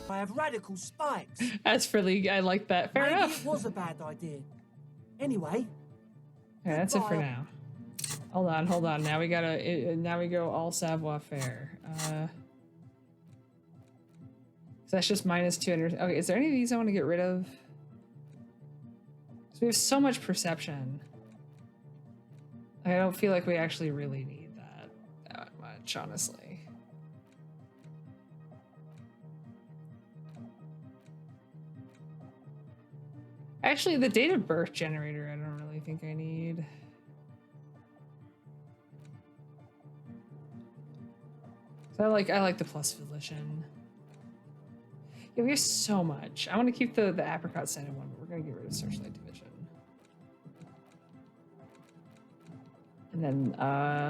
I have radical spikes. That's really, I like that. Fair Maybe enough. it was a bad idea. Anyway. Yeah, that's it for now. Hold on. Now we gotta, now we go all savoir faire. So that's just minus 200. Okay, is there any of these I want to get rid of? So we have so much perception. I don't feel like we actually really need that much, honestly. Actually, the date of birth generator, I don't really think I need. So I like the plus volition. Yeah, we have so much. I want to keep the apricot scented one, but we're gonna get rid of searchlight division. And then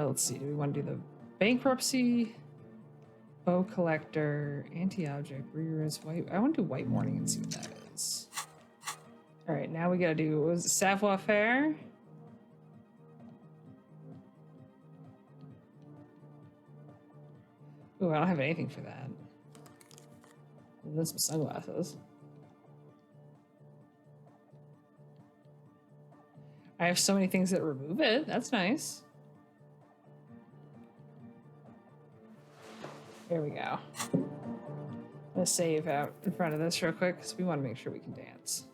let's see, do we want to do the bankruptcy, bow collector, anti-object, rigorous white? I want to do white morning and see what that is. All right, now we gotta do, what was it, savoir faire? Ooh, I don't have anything for that. There's some sunglasses. I have so many things that remove it. That's nice. There we go. I'm gonna save out in front of this real quick because we want to make sure we can dance.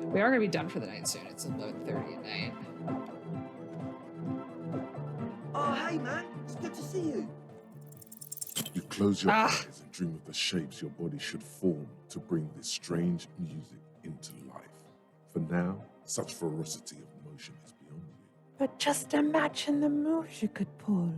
We are gonna be done for the night soon. It's 11:30 at night. Oh, hey, man. It's good to see you. You close your eyes and dream of the shapes your body should form to bring this strange music into life. For now, such ferocity of motion is beyond you. But just imagine the moves you could pull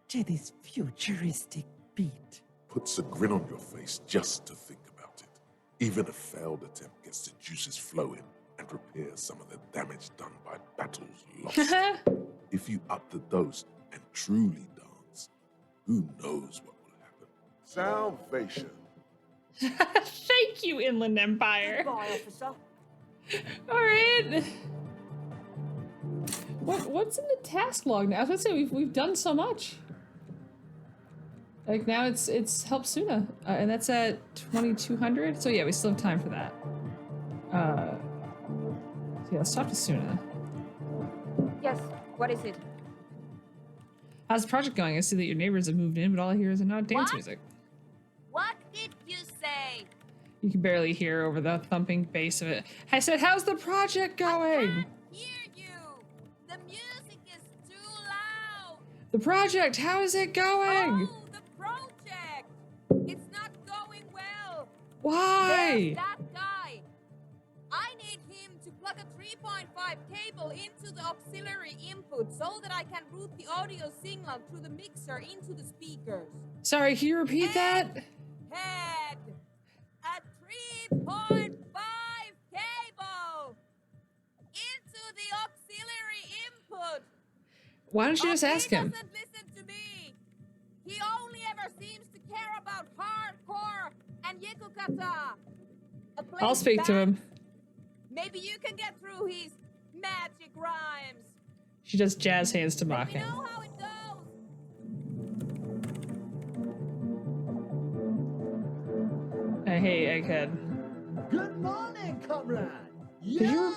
to this futuristic beat. Puts a grin on your face just to think about it. Even a failed attempt gets the juices flowing and repairs some of the damage done by battles lost. If you up the dose and truly dance, who knows what will happen? Salvation. Thank you, Inland Empire. Goodbye, officer. All right. What's in the task log now? I was gonna say we've done so much. Like now it's help Suna, and that's at 2200. So yeah, we still have time for that. So yeah, let's talk to Suna. Yes, what is it? How's the project going? I see that your neighbors have moved in, but all I hear is not dance music. What did you say? You can barely hear over the thumping bass of it. I said, how's the project I going? can't hear you. The music is too loud. The project, how is it going? Oh, the project. It's not going well. Why? There's that guy. I need him to plug a 3.5 cable into the auxiliary input so that I can route the audio signal through the mixer into the speakers. Sorry, can you repeat that? Head. A 3.5 cable into the auxiliary input. Why don't you just ask He him? doesn't listen to me. He only ever seems to care about hardcore and yekukata. I'll speak to him. Maybe you can get through his magic rhymes. She does jazz hands to mock Let me him. know how it goes. Hey, Egghead. Good morning, comrade. Could you-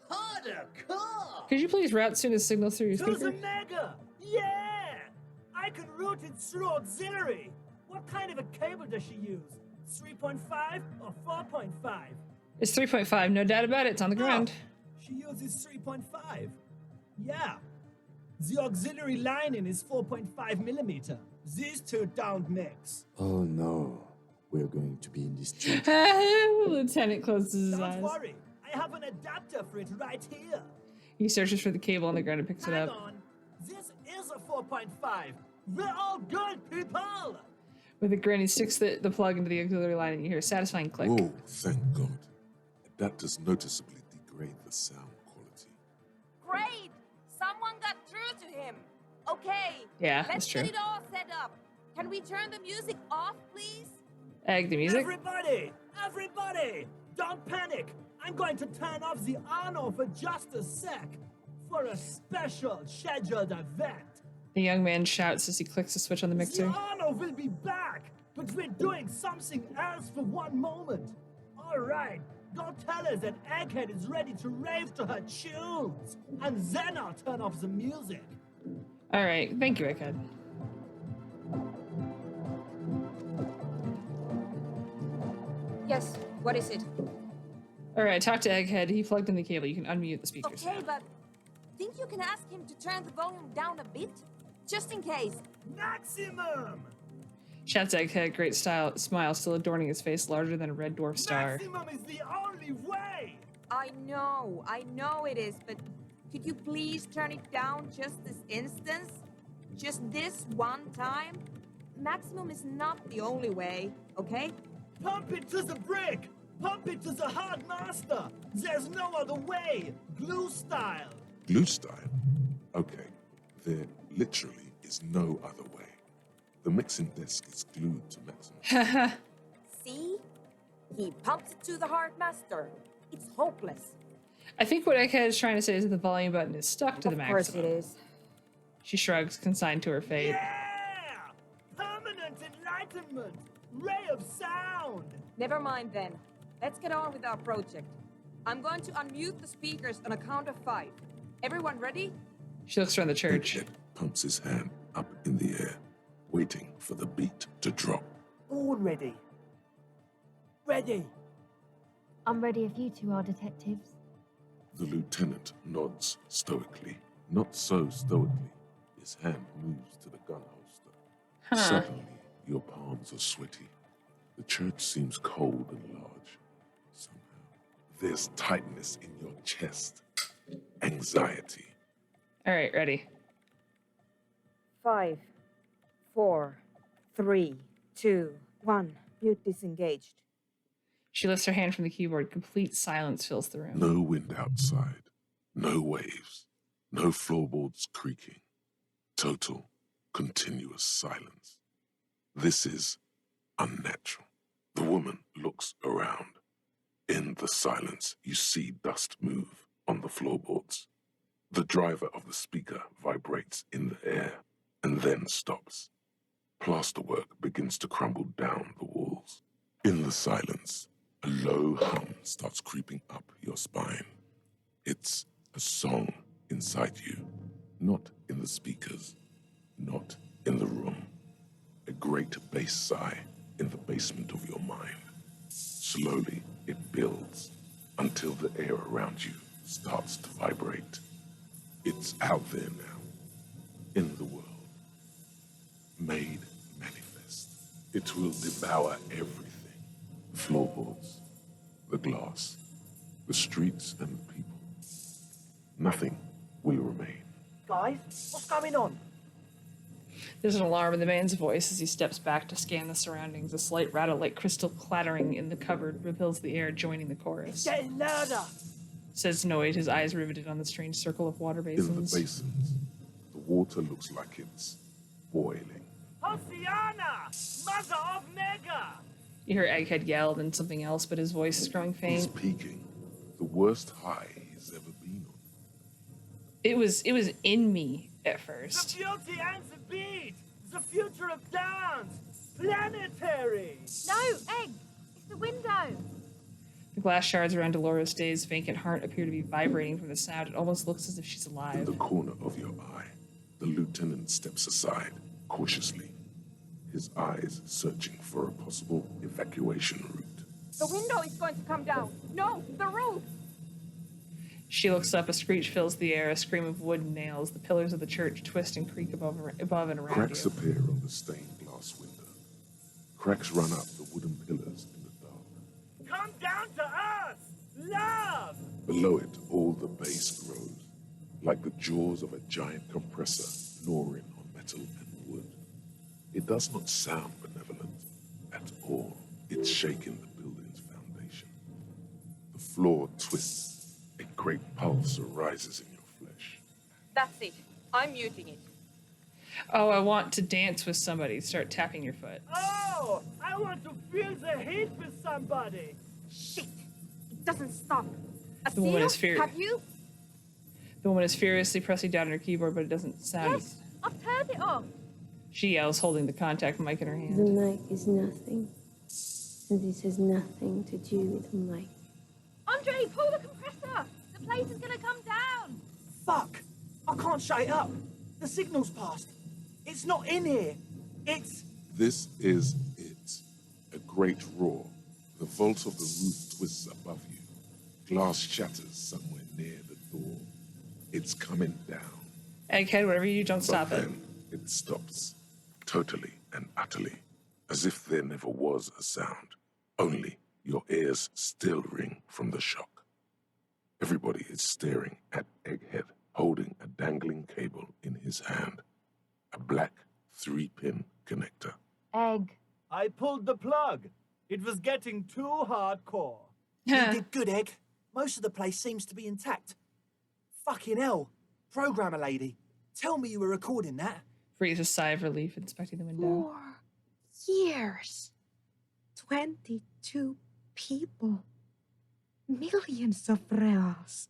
Harder car. Could you please route Suna's signal through your To the speaker? mega! Yeah! I can route it through auxiliary. What kind of a cable does she use? 3.5 or 4.5? It's 3.5, no doubt about it. It's on the ground. She uses 3.5. Yeah. The auxiliary lining is 4.5 millimeter. These two don't mix. Oh no, we're going to be in this trap. Lieutenant closes his Don't eyes. worry. I have an adapter for it right here. He searches for the cable on the ground and picks it Hang up. on. This is a 4.5. We're all good people. With a grin, he sticks the plug into the auxiliary line and you hear a satisfying click. Whoa, thank God. Adapters noticeably degrade the sound quality. Great! Someone got through to him. Okay. Yeah, Let's that's true. get it all set up. Can we turn the music off, please? Egg the music. Everybody, don't panic. I'm going to turn off the Arno for just a sec for a special scheduled event. The young man shouts as he clicks the switch on the The mixer. Arno will be back but we're doing something else for one moment. All right, go tell her that Egghead is ready to rave to her tunes, and then I'll turn off the music. All right, thank you, Egghead. Yes, what is it? All right, talk to Egghead. He plugged in the cable. You can unmute the speakers. Okay, now. but think you can ask him to turn the volume down a bit? Just in case. Maximum! Shouts Egghead, great smile still adorning his face larger than a red dwarf star. Maximum is the only way! I know it is, but could you please turn it down just this instance? Just this one time? Maximum is not the only way, okay? Pump it to the brick! Pump it to the hard master! There's no other way! Glue style! Glue style? Okay, there literally is no other way. The mixing disc is glued to maximum. See? He pumps it to the hard master. It's hopeless. I think what Egghead is trying to say is that the volume button is stuck to the maximum. Of course it is. She shrugs, consigned to her fate. Yeah! Permanent enlightenment! Ray of sound! Never mind then. Let's get on with our project. I'm going to unmute the speakers on a count of 5. Everyone ready? She looks around the church. Egghead pumps his hand up in the air, waiting for the beat to drop. All ready. Ready. I'm ready if you two are detectives. The lieutenant nods stoically. Not so stoically. His hand moves to the gun holster. Huh. Suddenly, your palms are sweaty. The church seems cold and large. Somehow, there's tightness in your chest. Anxiety. All right, ready. 5, 4, 3, 2, 1. Mute disengaged. She lifts her hand from the keyboard. Complete silence fills the room. No wind outside. No waves. No floorboards creaking. Total, continuous silence. This is unnatural. The woman looks around. In the silence, you see dust move on the floorboards. The driver of the speaker vibrates in the air and then stops. Plasterwork begins to crumble down the walls. In the silence, a low hum starts creeping up your spine. It's a song inside you, not in the speakers, not in the room. A great bass sigh in the basement of your mind. Slowly, it builds until the air around you starts to vibrate. It's out there now, in the world, made manifest. It will devour everything. The floorboards, the glass, the streets and the people. Nothing will remain. Guys, what's going on? There's an alarm in the man's voice as he steps back to scan the surroundings. A slight rattle like crystal clattering in the cupboard reveals the air joining the chorus. Getting louder! Says Noid, his eyes riveted on the strange circle of water In the basins. basins, the water looks like it's boiling. Hosiana! Mother of Mega! You hear Egghead yell and something else, but his voice is growing He's faint. peaking, the worst high he's ever been on. It was in me at The first. beauty and the beat! The future of dance! Planetary! No, Egg! It's the window! The glass shards around Dolores Day's vacant heart appear to be vibrating from the sound. It almost looks as if she's In alive. the corner of your eye, the lieutenant steps aside, cautiously, his eyes searching for a possible evacuation route. The window is going to come down. No, the roof! She looks up, a screech fills the air, a scream of wood and nails. The pillars of the church twist and creak above and around Cracks you. appear on the stained glass window. Cracks run up the wooden pillars in the dark. Come down to us! Love! Below it, all the bass grows, like the jaws of a giant compressor gnawing on metal and wood. It does not sound benevolent at all. It's shaking the building's foundation. The floor twists. A great pulse arises in your flesh. That's it. I'm muting it. Oh, I want to dance with somebody. Start tapping your foot. Oh! I want to feel the heat with somebody! Shit! It doesn't stop. The woman Asir, is furious. have you? The woman is furiously pressing down on her keyboard, but it doesn't sound. Yes, I've turned it off. She yells, holding the contact mic in her The hand. mic is nothing. And this has nothing to do with the mic. Andre, pull the compressor! The place is gonna come down! Fuck! I can't shut it up. The signal's passed. It's not in here. It's... This is it. A great roar. The vault of the roof twists above you. Glass shatters somewhere near the door. It's coming down. Egghead, whatever you do, don't But stop it. then it stops. Totally and utterly. As if there never was a sound. Only your ears still ring from the shock. Everybody is staring at Egghead, holding a dangling cable in his hand. A black 3-pin connector. Egg. I pulled the plug. It was getting too hardcore. You did good, Egg. Most of the place seems to be intact. Fucking hell. Programmer lady, tell me you were recording that. Breathes a sigh of relief, inspecting the window. 4 years. 22 people. Millions of reals.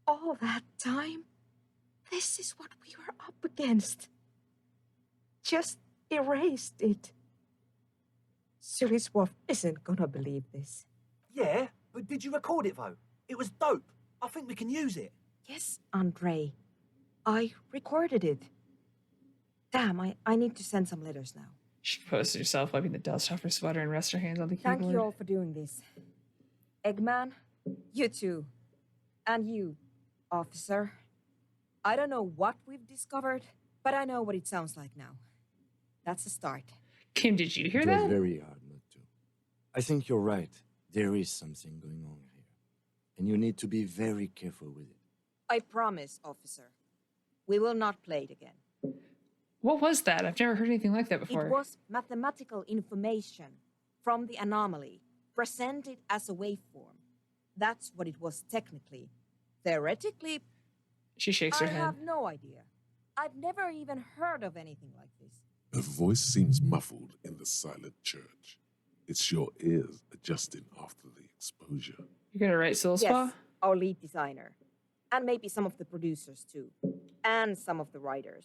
All that time? This is what we were up against. Just erased it. Suliswolf isn't gonna believe this. Yeah, but did you record it, though? It was dope. I think we can use it. Yes, Andre. I recorded it. Damn, I need to send some letters now. She posted herself, wiping the dust off her sweater, and rests her hands on the keyboard. Thank you all for doing this. Eggman, you too. And you, officer. I don't know what we've discovered, but I know what it sounds like now. That's a start. Kim, did you hear It was that? very hard not to. I think you're right. There is something going on here. And you need to be very careful with it. I promise, officer. We will not play it again. What was that? I've never heard anything like that before. It was mathematical information from the anomaly, presented as a waveform. That's what it was technically. Theoretically, She shakes her I head. have no idea. I've never even heard of anything like this. Her voice seems muffled in the silent church. It's your ears adjusting after the exposure. You're gonna write Silspa? Yes, our lead designer. And maybe some of the producers too. And some of the writers.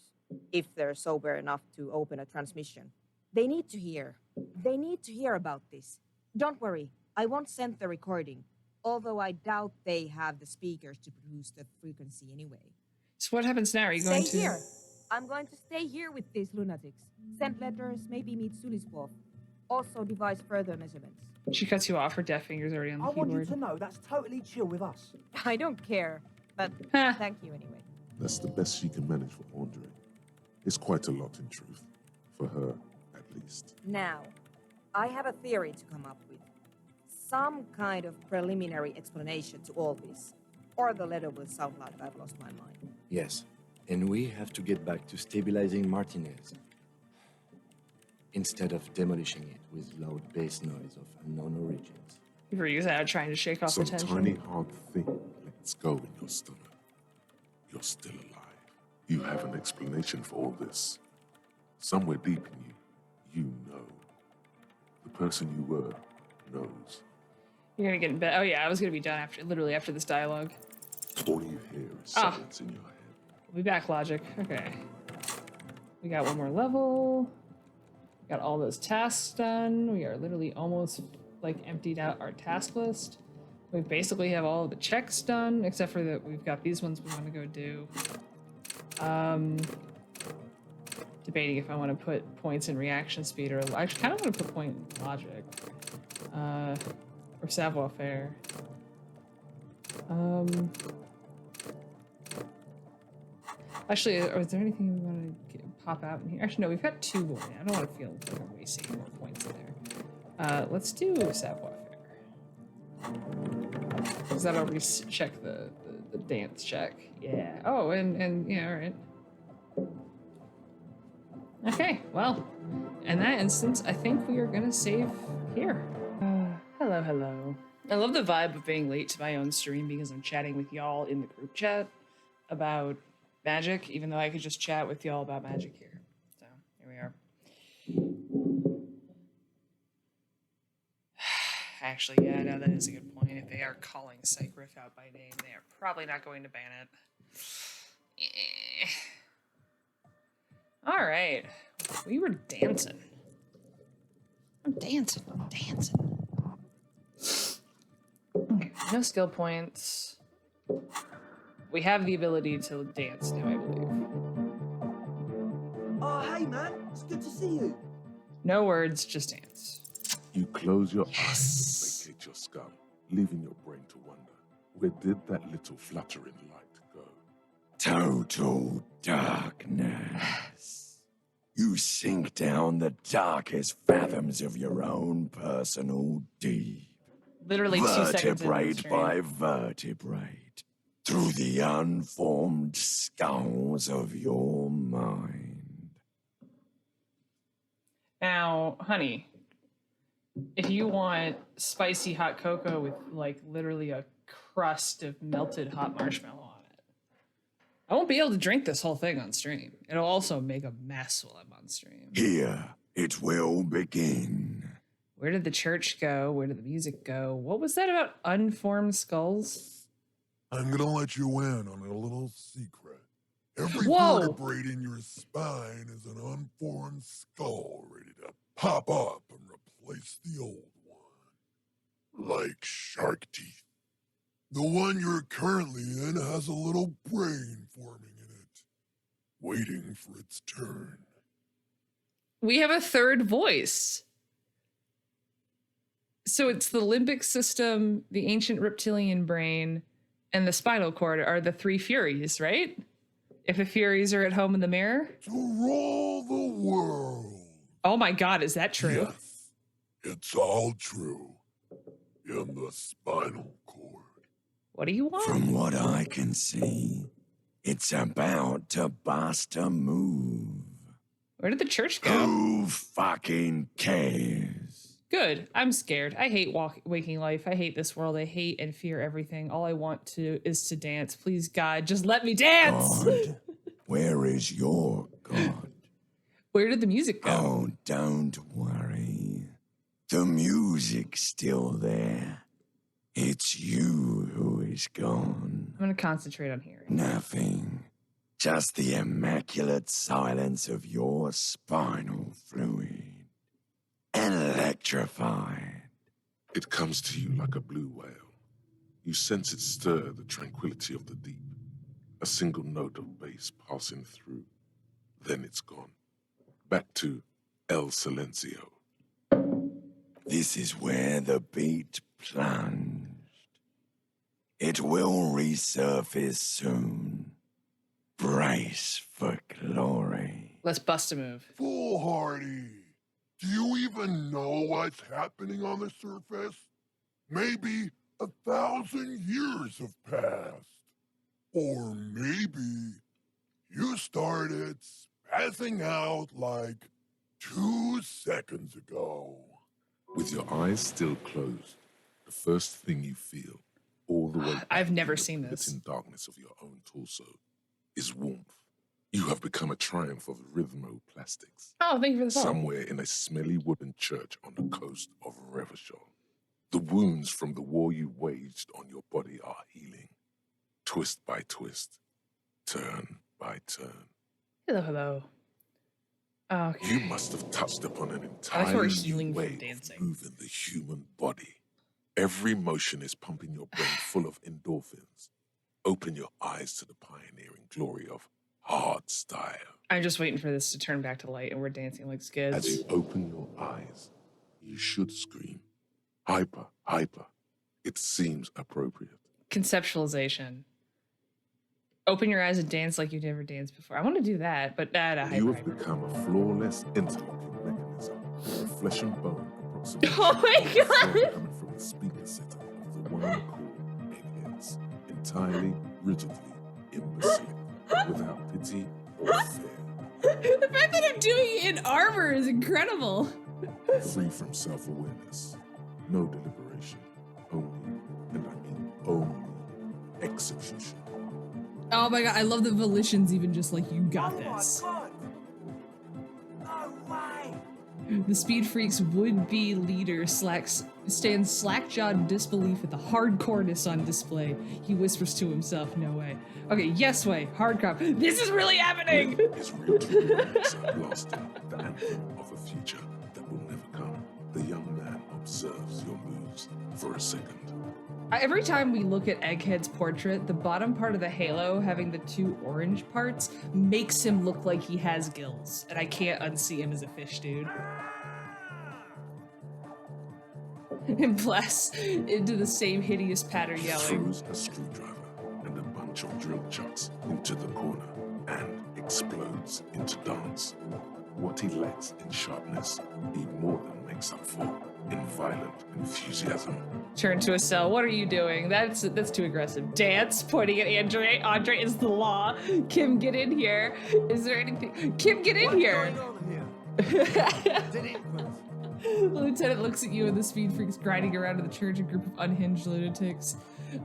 If they're sober enough to open a transmission. They need to hear. They need to hear about this. Don't worry, I won't send the recording. Although I doubt they have the speakers to produce the frequency anyway. So what happens now? Are you going Stay to... here. I'm going to stay here with these lunatics. Send letters, maybe meet Suliswolf. Also devise further measurements. She cuts you off, her deft fingers already on the I want you keyboard. to know that's totally chill with us. I don't care, but Ha. thank you anyway. That's the best she can manage for Andre. It's quite a lot in truth. For her, at least. Now, I have a theory to come up with. Some kind of preliminary explanation to all this. Or the letter will sound like I've lost my mind. Yes. And we have to get back to stabilizing Martinez. Instead of demolishing it with loud bass noise of unknown origins. You were using that trying to shake off Some the tension. tiny hard thing lets go in your stomach. You're still alive. You have an explanation for all this. Somewhere deep in you, you know. The person you were knows. You're gonna get in bed. Oh yeah, I was gonna be done literally after this dialogue. All you hear is Ah. silence in your head. We'll be back, Logic. Okay. We got one more level. Got all those tasks done. We are literally almost like emptied out our task list. We basically have all of the checks done, except for that we've got these ones we want to go do. Debating if I want to put points in reaction speed or I kind of want to put point in logic. Or savoir faire. Actually, is there anything we want to pop out in here? Actually, no, we've got 2 more. I don't want to feel like I'm wasting more points in there. Let's do savoir faire. Because that'll check the dance check. Yeah. Oh, and yeah, all right. Okay, well, in that instance, I think we are going to save here. Hello, hello. I love the vibe of being late to my own stream because I'm chatting with y'all in the group chat about magic, even though I could just chat with y'all about magic here. So, here we are. Actually, yeah, no, that is a good point. If they are calling Cycriff out by name, they are probably not going to ban it. All right. We were dancing. I'm dancing. I'm dancing. Okay, no skill points. We have the ability to dance now, I believe. Oh, hey, man. It's good to see you. No words, just dance. You close your Yes. eyes and vacate your skull, leaving your brain to wonder, where did that little fluttering light go? Total darkness. You sink down the darkest fathoms of your own personal deep. Literally 2 seconds into the Vertebrate stream. by vertebrate. Through the unformed skulls of your mind. Now, honey, if you want spicy hot cocoa with like literally a crust of melted hot marshmallow on it, I won't be able to drink this whole thing on stream. It'll also make a mess while I'm on stream. Here it will begin. Where did the church go? Where did the music go? What was that about unformed skulls? I'm gonna let you in on a little secret. Every Whoa. vertebrae in your spine is an unformed skull ready to pop up and replace the old one. Like shark teeth. The one you're currently in has a little brain forming in it, waiting for its turn. We have a third voice. So it's the limbic system, the ancient reptilian brain, and the spinal cord are the three Furies, right? If the Furies are at home in the mirror? To rule the world. Oh my god, is that true? Yes, it's all true. In the spinal cord. What do you want? From what I can see, it's about to bust a move. Where did the church go? Who fucking cares? Good. I'm scared. I hate waking life. I hate this world. I hate and fear everything. All I want to is to dance. Please, God, just let me dance. God, where is your God? Where did the music go? Oh, don't worry. The music's still there. It's you who is gone. I'm going to concentrate on hearing. Nothing. Just the immaculate silence of your spinal fluid. Electrified. It comes to you like a blue whale. You sense it stir the tranquility of the deep. A single note of bass passing through. Then it's gone. Back to El Silencio. This is where the beat plunged. It will resurface soon. Brace for glory. Let's bust a move. Foolhardy. Do you even know what's happening on the surface? Maybe 1,000 years have passed. Or maybe you started spazzing out like 2 seconds ago. With your eyes still closed, the first thing you feel, all the way I've back never in the seen this. pivoting darkness of your own torso, is warmth. You have become a triumph of rhythmoplastics. Oh, thank you for the follow. Somewhere in a smelly wooden church on the coast of Revachol. The wounds from the war you waged on your body are healing. Twist by twist, turn by turn. Hello, hello. Okay. You must have touched upon an that's where entirely healing new from way dancing. of moving the human body. Every motion is pumping your brain full of endorphins. Open your eyes to the pioneering glory of hard style. I'm just waiting for this to turn back to light and we're dancing like skids. As you open your eyes, you should scream. Hyper, hyper. It seems appropriate. Conceptualization. Open your eyes and dance like you've never danced before. I want to do that, but You have become a flawless interlocking mechanism of flesh and bone approximation. Oh my God! Coming from the speaker setup of the one called eggheads, entirely, rigidly, imbecile, without pity or fear. The fact that I'm doing it in armor is incredible. Free from self-awareness, no deliberation, only, and I mean only, execution. Oh my god, I love the volitions even just like, you got this. Oh my God. No way. The Speed Freaks would-be leader stands slack-jawed in disbelief at the hardcoreness on display. He whispers to himself, no way. Okay, yes way, hard cop. This is really happening! Is real to romance blasting the anthem of a future that will never come. The young man observes your moves for a second. Every time we look at Egghead's portrait, the bottom part of the halo, having the two orange parts, makes him look like he has gills. And I can't unsee him as a fish dude. And blasts into the same hideous pattern yelling. Throws a screwdriver and a bunch of drill chucks into the corner and explodes into dance. What he lacks in sharpness, he more than makes up for in violent enthusiasm. Turn to a cell. What are you doing? That's too aggressive. Dance, pointing at Andre. Andre is the law. Kim, get in here. Is there anything? Kim, get in here. What's going on here? The lieutenant looks at you and the speed freaks grinding around in the church, a group of unhinged lunatics.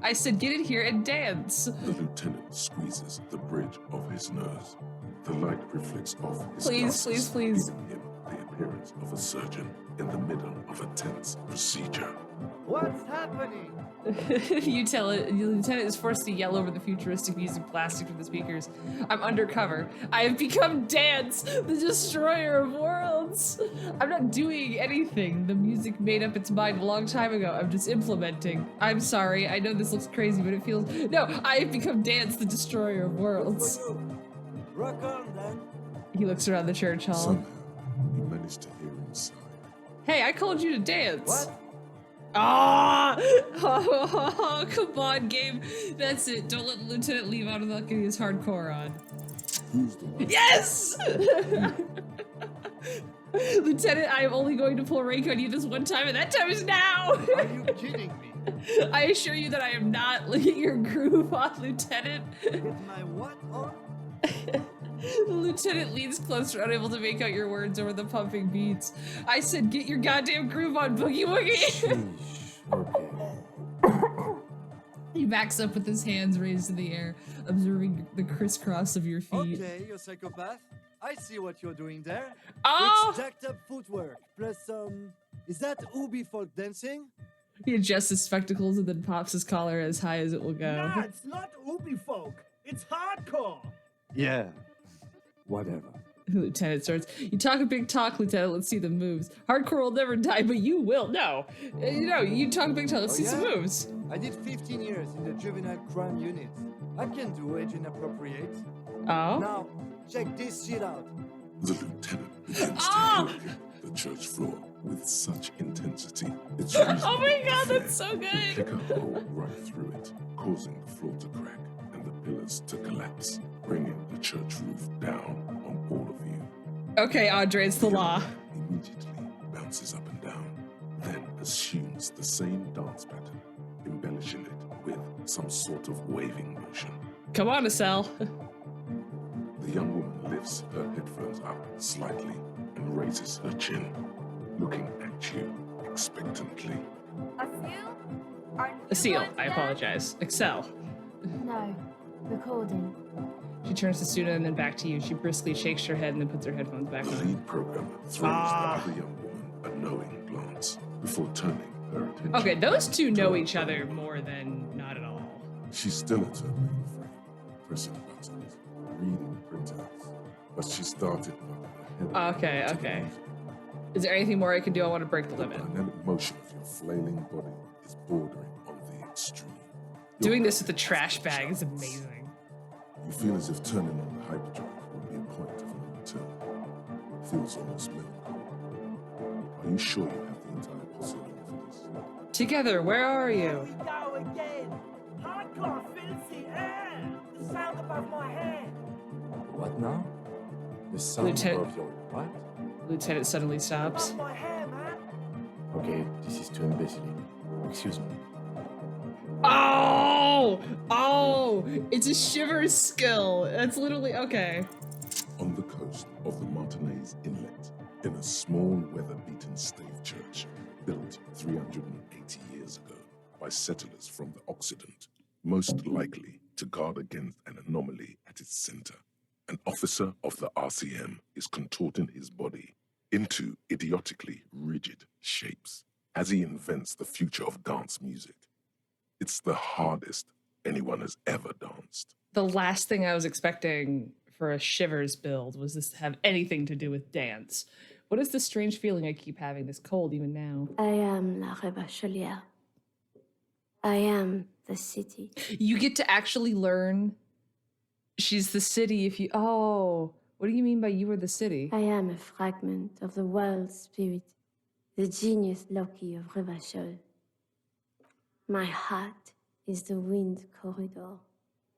I said, get in here and dance. The lieutenant squeezes the bridge of his nose. The light reflects off his Please, glasses, please, please. giving him the appearance of a surgeon in the middle of a tense procedure. What's happening? You tell it. The lieutenant is forced to yell over the futuristic music blasting from the speakers. I'm undercover. I have become Dance, the destroyer of worlds. I'm not doing anything. The music made up its mind a long time ago. I'm just implementing. I'm sorry. I know this looks crazy, but it feels... No, I have become Dance, the destroyer of worlds. Rock on, then. He looks around the church hall. Somehow, he managed to hear inside. Hey, I called you to dance. What? Ah! Oh, come on, game. That's it. Don't let the lieutenant leave out without getting his hardcore on. Who's the one? Yes! Lieutenant, I am only going to pull rank on you this one time, and that time is now! Are you kidding me? I assure you that I am not. Look at your groove on, Lieutenant. Get my what on? The lieutenant leans closer, unable to make out your words over the pumping beats. I said, get your goddamn groove on, Boogie Woogie! Okay. He backs up with his hands raised in the air, observing the crisscross of your feet. Okay, you psychopath. I see what you're doing there. Oh! It's jacked up footwork, plus is that Ubi folk dancing? He adjusts his spectacles and then pops his collar as high as it will go. Nah, it's not Ubi folk. It's hardcore. Yeah. Whatever. The lieutenant starts. You talk a big talk, Lieutenant. Let's see the moves. Hardcore will never die, but you will. No. You talk a big talk. Let's see some moves. I did 15 years in the juvenile crime unit. I can do age inappropriate. Oh? Now, check this shit out. The lieutenant begins to hit the church floor with such intensity. It's Oh my god, that's so Kick good. a hole right through it, causing the floor to crack and the pillars to collapse, bringing the church roof down on all of you. Okay, Andre, it's the law. Immediately bounces up and down, then assumes the same dance pattern, embellishing it with some sort of waving motion. Come on, Estelle. The young woman lifts her headphones up slightly and raises her chin, looking at you expectantly. A seal? Aren't you A seal. going to I dance? apologize. Excel. No. Recording. She turns to Suna and then back to you. She briskly shakes her head and then puts her headphones back The on. lead programmer throws the other young woman a knowing glance before turning her attention. Okay, those two to know her each other phone. more than not at all. She's still at her mainframe, pressing buttons, reading printouts, but she started popping her head Okay, to the okay. music. Is there anything more I can do? I want to break the The limit. dynamic motion of your flailing body is bordering on the extreme. Doing Your this with the breath trash bag is sharpens. amazing. You feel as if turning on the hyperdrive will be a point of no return. It feels almost miracle. Are you sure you have the entire posse along for this? Together, where are Here you? we go again. Hardcore fills the air. The sound above my head. What now? The sound Lieutenant- of your what? Lieutenant suddenly stops. Above my hair, man. Okay, this is too imbecile. Excuse me. Oh! Oh! It's a shiver skill. That's literally okay. On the coast of the Martinez Inlet, in a small weather-beaten stave church built 380 years ago by settlers from the Occident, most likely to guard against an anomaly at its center. An officer of the RCM is contorting his body into idiotically rigid shapes. as he invents the future of dance music. It's the hardest anyone has ever danced. The last thing I was expecting for a Shivers build was this to have anything to do with dance. What is this strange feeling I keep having, this cold even now? I am La Rebachelière. I am the city. You get to actually learn she's the city if you... Oh, what do you mean by you are the city? I am a fragment of the world spirit, the genius Loki of Revachol. My heart is the wind corridor.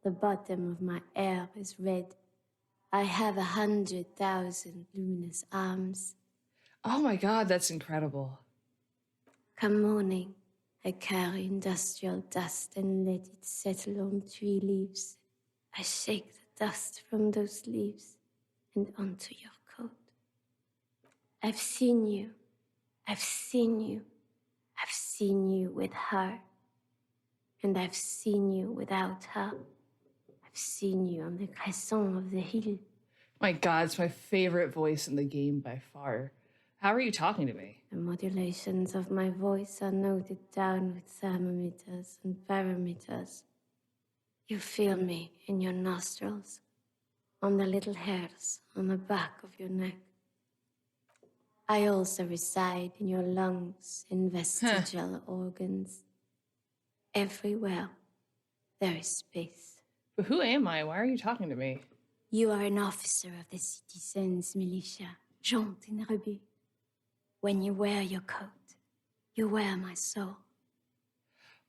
The bottom of my air is red. I have 100,000 luminous arms. Oh my god, that's incredible. Come morning, I carry industrial dust and let it settle on tree leaves. I shake the dust from those leaves and onto your coat. I've seen you. I've seen you. I've seen you with her. And I've seen you without her. I've seen you on the crescent of the hill. My god, it's my favorite voice in the game by far. How are you talking to me? The modulations of my voice are noted down with thermometers and barometers. You feel me in your nostrils, on the little hairs on the back of your neck. I also reside in your lungs and vestigial organs. Everywhere there is space. But who am I? Why are you talking to me? You are an officer of the citizens' militia, Jean and Rebut. When you wear your coat, you wear my soul.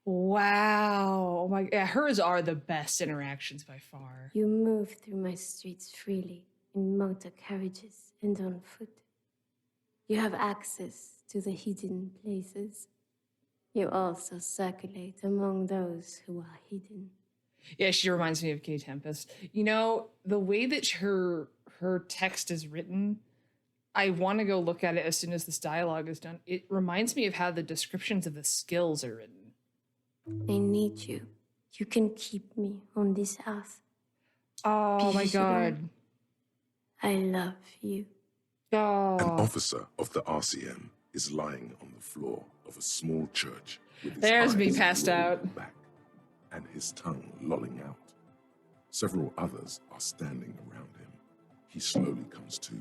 Wow. Oh my, yeah, hers are the best interactions by far. You move through my streets freely, in motor carriages and on foot. You have access to the hidden places. You also circulate among those who are hidden. Yeah, she reminds me of Kay Tempest. You know, the way that her text is written, I want to go look at it as soon as this dialogue is done. It reminds me of how the descriptions of the skills are written. I need you. You can keep me on this earth. Oh my god. I love you. Oh. An officer of the RCM is lying on the floor of a small church with his There's me eyes passed rolled out. back and his tongue lolling out. Several others are standing around him. He slowly comes to.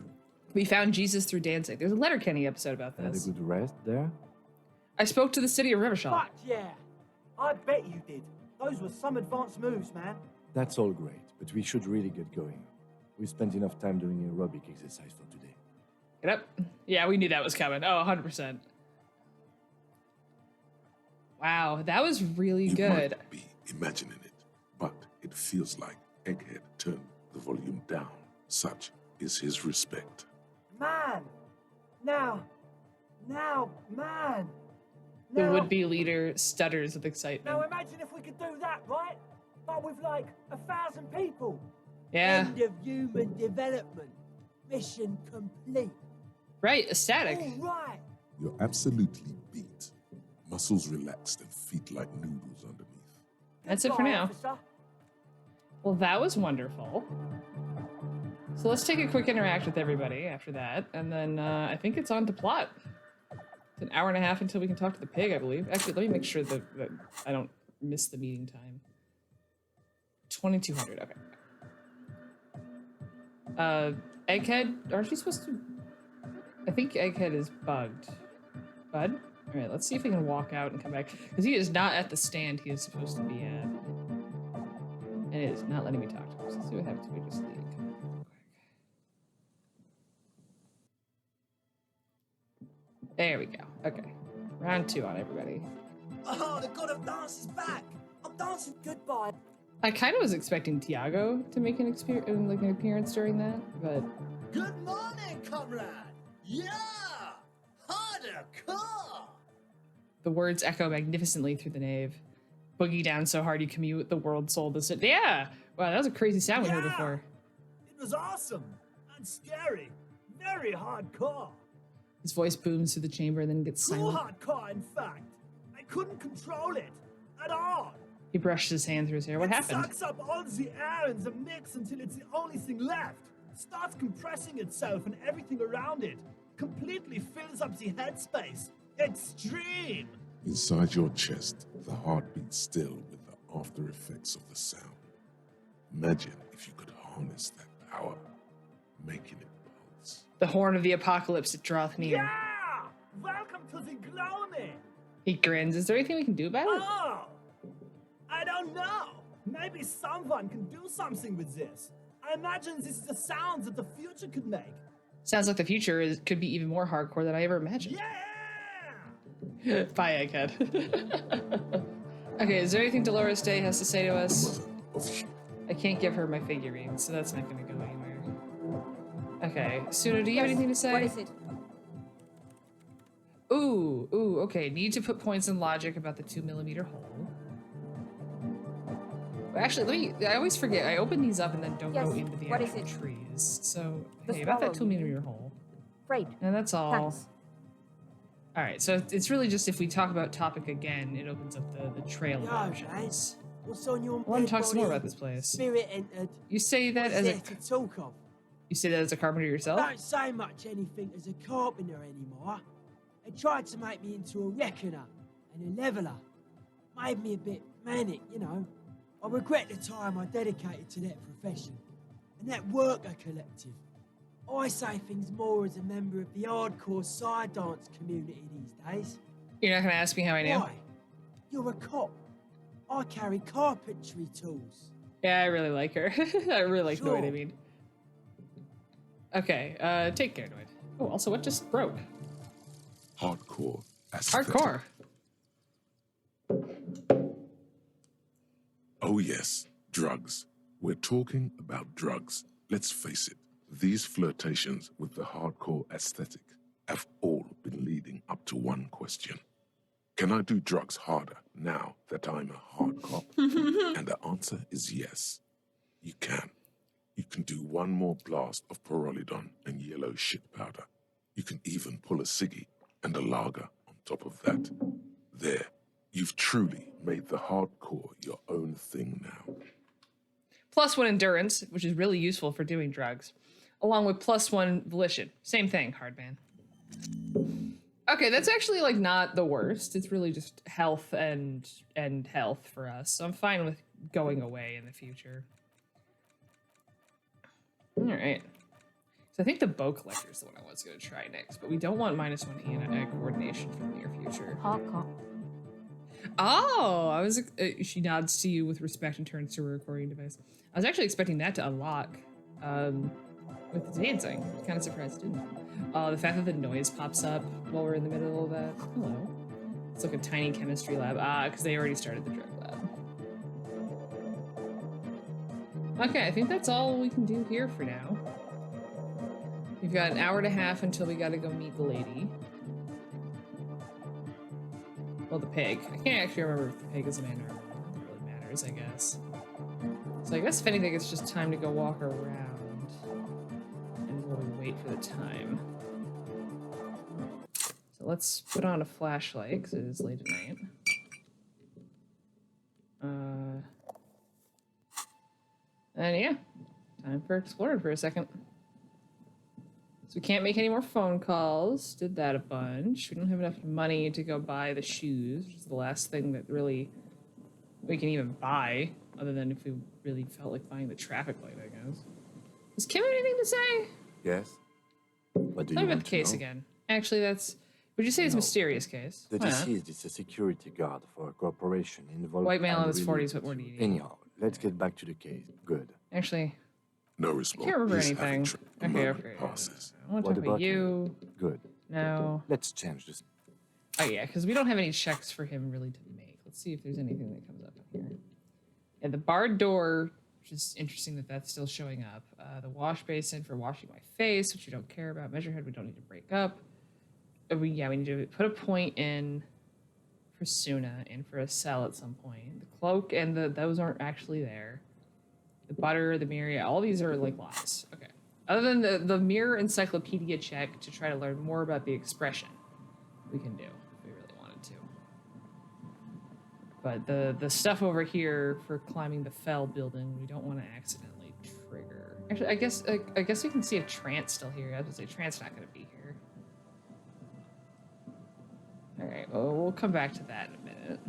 We found Jesus through dancing. There's a Letterkenny episode about Had a this. good rest there? I spoke to the city of Rivershall. Fuck yeah! I bet you did. Those were some advanced moves, man. That's all great, but we should really get going. We spent enough time doing aerobic exercise for today. Get up. Yeah, we knew that was coming. Oh, 100%. Wow, that was really You good. might be imagining it, but it feels like Egghead turned the volume down. Such is his respect. Man! Now, man! The Now- would-be leader stutters with excitement. Now imagine if we could do that, right? But with like 1,000 people. Yeah. End of human development. Mission complete. Right, ecstatic. All right. You're absolutely beat. Muscles relaxed and feet like noodles underneath. That's it for Goodbye, now. officer. Well, that was wonderful. So let's take a quick interact with everybody after that, and then I think it's on to plot. It's an hour and a half until we can talk to the pig, I believe. Actually, let me make sure that I don't miss the meeting time. 2200, okay. Egghead, aren't you supposed to... I think Egghead is bugged. Bud? All right, let's see if we can walk out and come back. Because he is not at the stand he is supposed to be at. And it is not letting me talk to him. So let's see what happens if we just leave. There we go. Okay. Round 2 on everybody. Oh, the god of dance is back. I'm dancing. Goodbye. I kind of was expecting Tiago to make an appearance during that, but Good morning, comrade. Yeah, harder car. the words echo magnificently through the nave. Boogie down so hard you commute, the world sold the city. Yeah! Wow, that was a crazy sound we heard Yeah. before. It was awesome and scary. Very hardcore. His voice booms through the chamber and then gets Too silent. hardcore, in fact. I couldn't control it at all. He brushed his hand through his hair. What It happened? sucks up all the air in the mix until it's the only thing left. Starts compressing itself and everything around it. Completely fills up the headspace. Extreme! Inside your chest, the heart beats still with the after effects of the sound. Imagine if you could harness that power, making it pulse. The horn of the apocalypse that draweth near. Yeah! Welcome to the gloaming! He grins. Is there anything we can do about it? Oh! I don't know. Maybe someone can do something with this. I imagine this is the sounds that the future could make. Sounds like the future could be even more hardcore than I ever imagined. Yeah! Bye, Egghead. Okay, is there anything Dolores Day has to say to us? I can't give her my figurine, so that's not going to go anywhere. Okay, Suna, do you have anything to say? What is it? Ooh, okay. Need to put points in logic about the 2mm hole. Actually, I always forget. I open these up and then don't go into the actual trees. So, hey, about that 2mm hole. Great. And that's all. Thanks. All right, so it's really just if we talk about topic again, it opens up the trail of Yo, options. What's on your I want to talk bed, some more body? about this place. Spirit entered. You say that What is as there a to talk of? you say that as a carpenter yourself? I don't say much anything as a carpenter anymore. They tried to make me into a reckoner and a leveler. Made me a bit manic, you know. I regret the time I dedicated to that profession and that worker collective. I say things more as a member of the hardcore side dance community these days. You're not going to ask me how I know? Why? You're a cop. I carry carpentry tools. Yeah, I really like her. I really like Sure. Noid, I mean. Okay, take care, Noid. Oh, also, what just broke? Hardcore. aesthetic. Hardcore. Oh yes, drugs. We're talking about drugs. Let's face it, these flirtations with the hardcore aesthetic have all been leading up to one question. Can I do drugs harder now that I'm a hard cop? And the answer is yes. You can. You can do one more blast of Pyrrolidon and yellow shit powder. You can even pull a ciggy and a lager on top of that. There, you've truly made the hardcore your own thing now. +1 endurance, which is really useful for doing drugs, along with +1 volition. Same thing, Hardman. Okay, that's actually like not the worst. It's really just health and health for us. So I'm fine with going away in the future. All right. So I think the bow collector is the one I was going to try next, but we don't want -1 hand-eye coordination for the near future. Hardcore. Oh, I was. She nods to you with respect and turns to her recording device. I was actually expecting that to unlock with the dancing. Kind of surprised it didn't. The fact that the noise pops up while we're in the middle of that. Hello. It's like a tiny chemistry lab. Because they already started the drug lab. Okay, I think that's all we can do here for now. We've got an hour and a half until we gotta go meet the lady. Well, the pig. I can't actually remember if the pig is a man or a woman. It really matters, I guess. So I guess if anything, it's just time to go walk around. And while we wait for the time. So let's put on a flashlight, because it is late at night. And yeah, time for exploring for a second. So we can't make any more phone calls. Did that a bunch. We don't have enough money to go buy the shoes, which is the last thing that really we can even buy, other than if we really felt like buying the traffic light, I guess. Does Kim have anything to say? Yes. What do Tell you me want about the case to know? again. Actually, that's... Would you say it's a mysterious case? The Why not? deceased is a security guard for a corporation involved. White male in his unrelated 40s, what more do to- you need? Anyhow, let's get back to the case. Good. Actually, No I response. can't remember He's having anything. the Okay, moment okay. passes. I want to What talk about about you. Good. No. Let's change this. Oh yeah, because we don't have any checks for him really to make. Let's see if there's anything that comes up in here. Yeah, the barred door, which is interesting that that's still showing up. The wash basin for washing my face, which we don't care about. Measure head, we don't need to break up. We need to put a point in for Suna and for a cell at some point. The cloak and those aren't actually there. The butter, the mirror, yeah, all these are like lies. Okay. Other than the mirror encyclopedia check to try to learn more about the expression, we can do if we really wanted to. But the stuff over here for climbing the fell building, we don't want to accidentally trigger. Actually, I guess we can see if Trant's still here. I was gonna say Trant's not gonna be here. All right, well, we'll come back to that in a minute.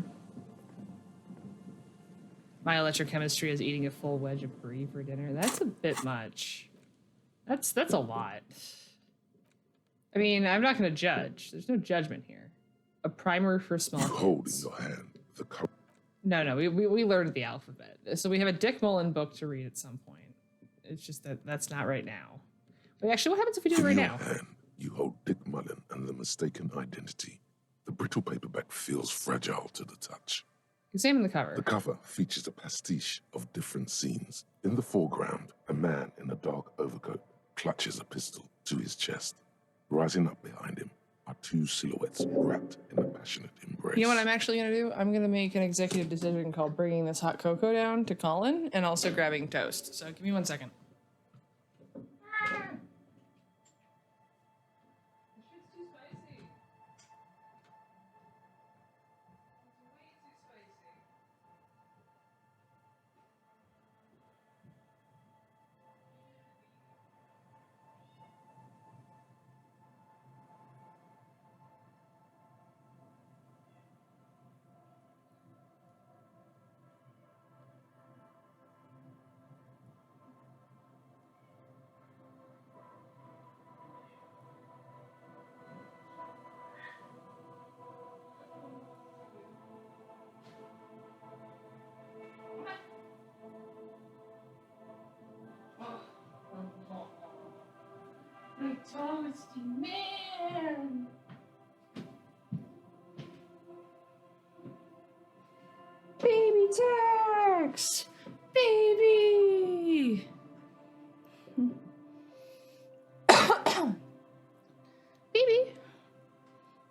My electrochemistry is eating a full wedge of brie for dinner. That's a bit much. That's a lot. I mean, I'm not going to judge. There's no judgment here. A primer for small You hold in kids. your hand the cup. No, we learned the alphabet. So we have a Dick Mullen book to read at some point. It's just that's not right now. Wait, actually, what happens if we do it right In your now? hand, you hold Dick Mullen and the mistaken identity. The brittle paperback feels fragile to the touch. Examine the cover. The cover features a pastiche of different scenes. In the foreground, a man in a dark overcoat clutches a pistol to his chest. Rising up behind him are two silhouettes wrapped in a passionate embrace. You know what I'm actually going to do? I'm going to make an executive decision called bringing this hot cocoa down to Colin and also grabbing toast. So give me 1 second. My toasty man. Baby Tex! Baby! Baby!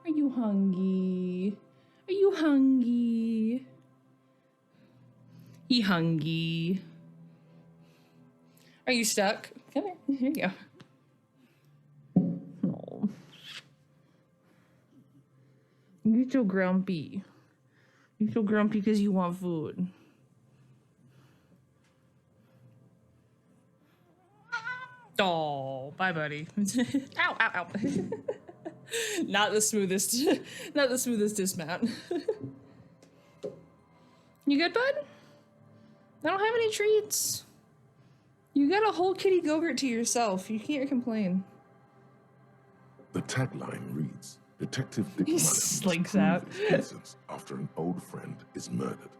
Are you hungry? Are you hungry? He hungry. Are you stuck? Come here. Here you go. Oh. You're so grumpy. You're so grumpy because you want food. Oh, bye, buddy. Ow, ow, ow. Not the smoothest dismount. You good, bud? I don't have any treats. You got a whole kitty Go-Gurt to yourself. You can't complain. The tagline reads, Detective Dick He Mullen slinks must out. prove his innocence after an old friend is murdered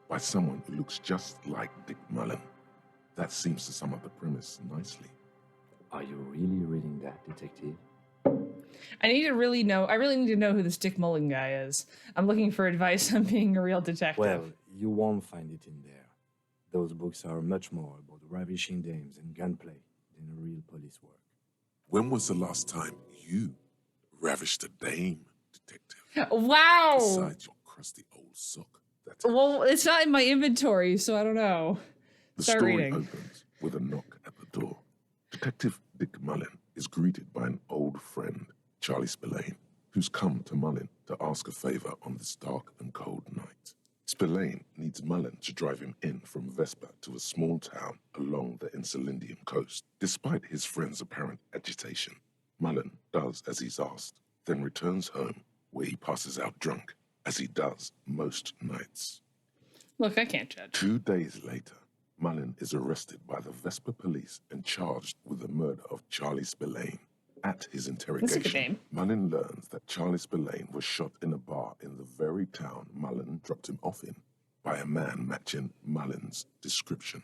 by someone who looks just like Dick Mullen. That seems to sum up the premise nicely. Are you really reading that, detective? I really need to know who this Dick Mullen guy is. I'm looking for advice on being a real detective. Well, you won't find it in there. Those books are much more about ravishing dames and gunplay than real police work. When was the last time you ravished a dame, detective? Wow! Besides your crusty old sock. Well, it's not in my inventory, so I don't know. The Start story reading. opens with a knock at the door. Detective Dick Mullen is greeted by an old friend, Charlie Spillane, who's come to Mullen to ask a favor on this dark and cold night. Spillane needs Mullen to drive him in from Vespa to a small town along the Elysium coast. Despite his friend's apparent agitation, Mullen does as he's asked, then returns home where he passes out drunk, as he does most nights. Look, I can't judge. 2 days later, Mullen is arrested by the Vespa police and charged with the murder of Charlie Spillane. At his That's a good interrogation, name. Mullen learns that Charlie Spillane was shot in a bar in the very town Mullen dropped him off in by a man matching Mullen's description.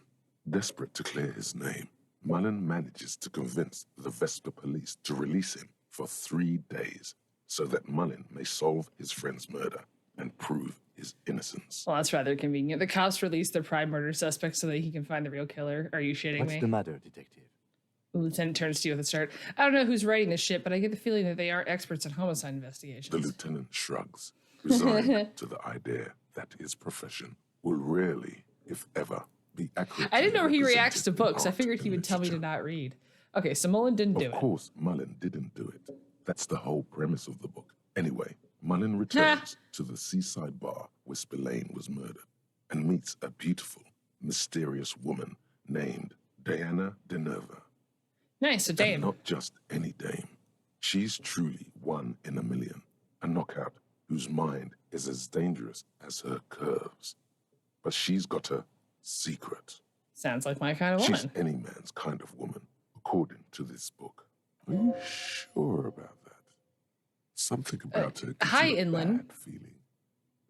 Desperate to clear his name, Mullen manages to convince the Vespa police to release him for 3 days so that Mullen may solve his friend's murder and prove his innocence. Well, that's rather convenient. The cops released their prime murder suspect so that he can find the real killer. Are you shitting What's me? the matter, detective? The lieutenant turns to you with a start. I don't know who's writing this shit, but I get the feeling that they aren't experts in homicide investigations. The lieutenant shrugs, resigned to the idea that his profession will rarely, if ever, be accurate. I didn't know he reacts to represented in books. I art figured he and would tell me to literature. not read. Okay, so Mullen didn't do Of it. course, Mullen didn't do it. That's the whole premise of the book. Anyway, Mullen returns to the seaside bar where Spillane was murdered and meets a beautiful, mysterious woman named Diana Denerva. Nice, a And dame. not just any dame. She's truly one in a million, a knockout whose mind is as dangerous as her curves. But she's got a secret. Sounds like my kind of She's woman. any man's kind of woman, according to this book. Are you sure about that? Something about her gives hi, you a Inland. bad feeling.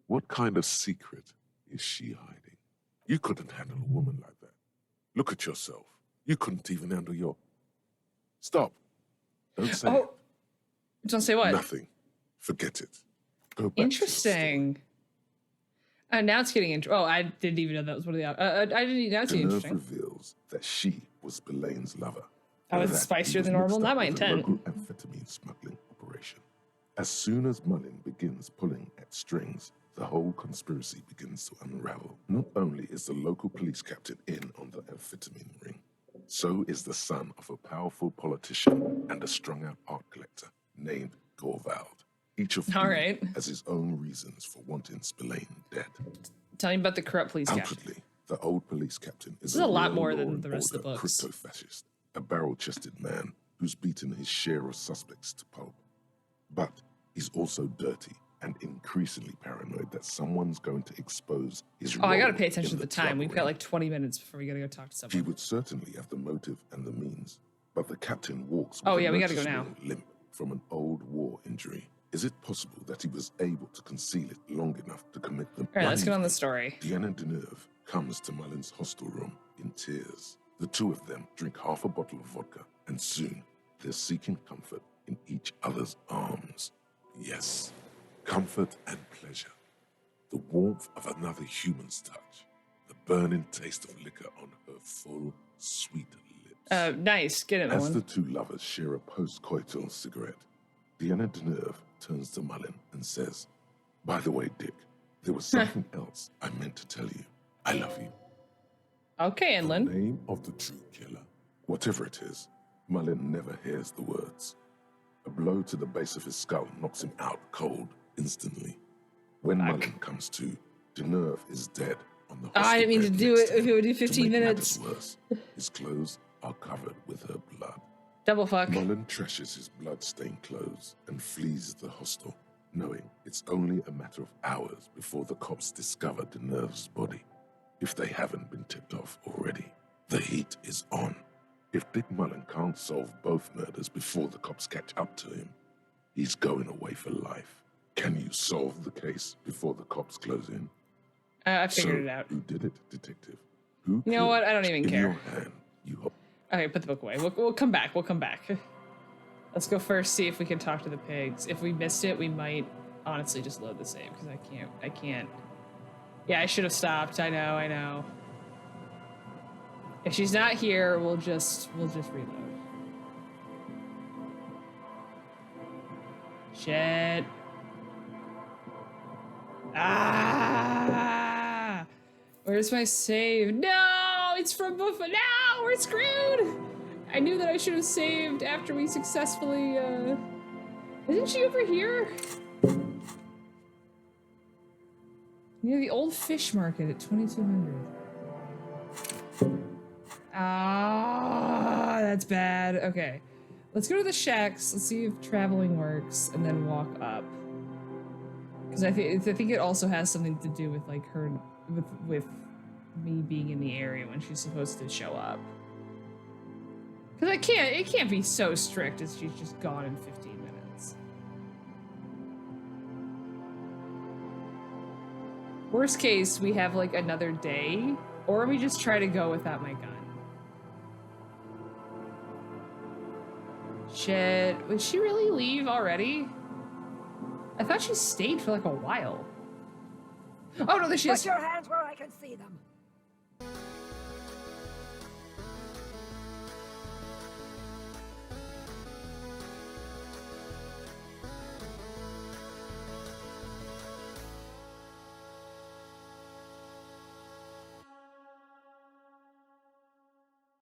What kind of secret is she hiding? You couldn't handle a woman like that. Look at yourself. You couldn't even handle your... Stop. Don't say it. Don't say what? Nothing. Forget it. Go back. Interesting. Now it's getting interesting. Oh, I didn't even know that was one of the. I didn't. Now it's getting Deneuve interesting. reveals that she was Spillene's lover. Oh, it's That spicier he than was normal. mixed Not up my with a intent. local amphetamine smuggling operation. As soon as Mullin begins pulling at strings, the whole conspiracy begins to unravel. Not only is the local police captain in on the amphetamine ring, so is the son of a powerful politician and a strung-out art collector named Gorvald. Each of whom has his own reasons for wanting Spillane dead. Tell me about the corrupt police captain. Outwardly, the old police captain is This is a lot real more law than and the rest of the order books. crypto-fascist, a barrel-chested man who's beaten his share of suspects to pulp. But he's also dirty and increasingly paranoid that someone's going to expose his role. Oh, I gotta pay attention to in the time. We've drug got ring. like 20 minutes before we gotta go talk to someone. He would certainly have the motive and the means, but the captain walks with Oh, a yeah, we gotta go now. noticeable limp from an old war injury. Is it possible that he was able to conceal it long enough to commit them? All right, let's get on the story. Deanna Deneuve comes to Mullin's hostel room in tears. The two of them drink half a bottle of vodka, and soon they're seeking comfort in each other's arms. Yes, comfort and pleasure. The warmth of another human's touch. The burning taste of liquor on her full, sweet lips. Nice. Get it, As Owen. the two lovers share a post-coital cigarette, Deanna Deneuve turns to Mullin and says, "By the way, Dick, there was something else I meant to tell you. I love you." Okay, Inland. The name of the true killer. Whatever it is, Mullin never hears the words. A blow to the base of his skull knocks him out cold instantly. When Mullin comes to, Deneuve is dead on the I didn't mean to do it if it would do 15 minutes. To make matters worse, his clothes are covered with her blood. Double fuck. Mullin trashes his blood-stained clothes and flees the hostel, knowing it's only a matter of hours before the cops discover Deneuve's body. If they haven't been tipped off already, the heat is on. If Dick Mullin can't solve both murders before the cops catch up to him, he's going away for life. Can you solve the case before the cops close in? I figured it out. Who did it, detective? Who? You know what? I don't even in care. Your hand, you hope. Okay, put the book away. We'll come back. We'll come back. Let's go first, see if we can talk to the pigs. If we missed it, we might honestly just load the save, because I can't. Yeah, I should have stopped. I know. If she's not here, we'll just reload. Shit. Ah! Where's my save? No! It's from before. No! We're screwed! I knew that I should have saved after we successfully, Isn't she over here? Near the old fish market at 2200. Ah, that's bad. Okay. Let's go to the shacks. Let's see if traveling works, and then walk up. Because I think it also has something to do with like her with me being in the area when she's supposed to show up. Because it can't be so strict as she's just gone in 15 minutes. Worst case, we have like another day, or we just try to go without my gun. Shit, would she really leave already? I thought she stayed for like a while. Oh no, there she is. Put your hands where I can see them.